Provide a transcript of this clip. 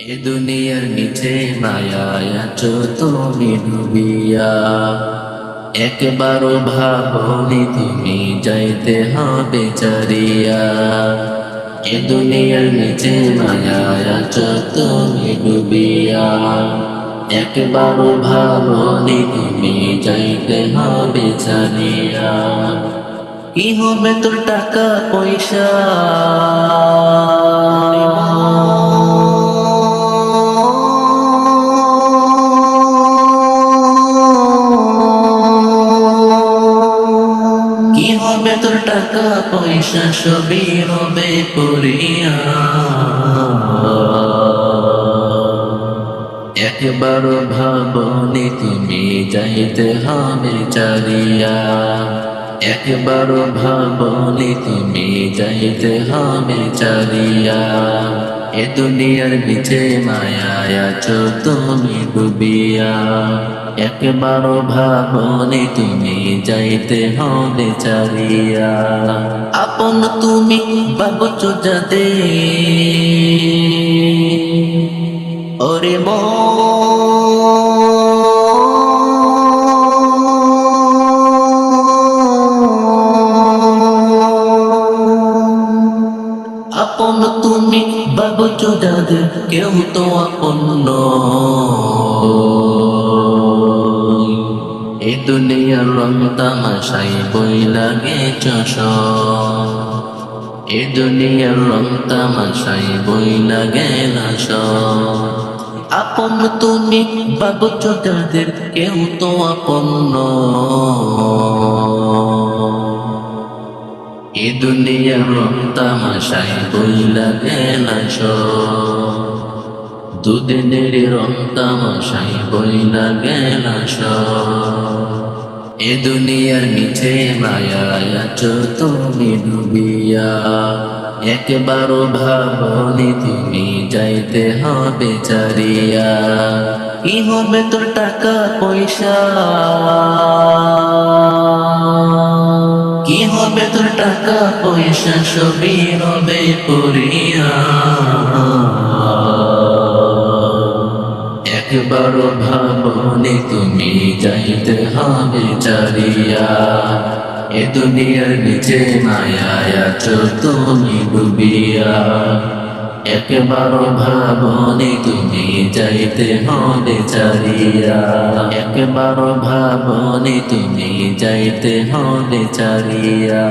এ দুনিয়ার মিছে মায়ায় আছো তুমি ডুবিয়া, একবারও ভাবনি তুমি যাইতে হবে চারিয়া। এ দুনিয়ার মিছে মায়ায় আছো তুমি ডুবিয়া, একবারও ভাবনি তুমি যাইতে হবে চারিয়া। কি হবে তোর টাকা পয়সা, কি হবে তোর টাকা পয়সা, সবই হবে করিয়া। একবার ভাবনি তুমি যাইতে হবে চারিয়া, একবার ভাবনি তুমি যাইতে হবে চারিয়া। এ দুনিয়ার মিছে মায়ায় আছো তুমি ডুবিয়া, একবার ভাবনি তুমি যাইতে হবে চারিয়া। আপন তুমি ভাবছো যাতে ওরে আপন তুমি ভাবছো যাদের, কেউ তো আপন নয়। এই দুনিয়ার রং তামাশাই বই লাগে চশ, এ দুনিয়ার রং তামাশাই বই লাগে নাশ। আপন তুমি ভাবছো যাদের, কেউ তো আপন নয়। এ দুনিয়ার রং তামাশাই বই লাগে নাশ, দুদিনের রং তামাশাই বই লাগে নাশ। এ দুনিয়ার মিছে মায়ায় আছো তুমি ডুবিয়া, একবারও ভাবনি তুমি যাইতে হবে চারিয়া। কি হবে তোর টাকা পয়সা, কি হবে তোর টাকা পয়সা, সবই হবে করিয়া। একবারও ভাবনি তুমি যাইতে হবে চারিয়া। এ দুনিয়ার নিচে মায়ায় আছো তুমি ডুবিয়া, একবারও ভাবনি তুমি যাইতে হবে চারিয়া। একবারও ভাবনি তুমি যাইতে হবে চারিয়া।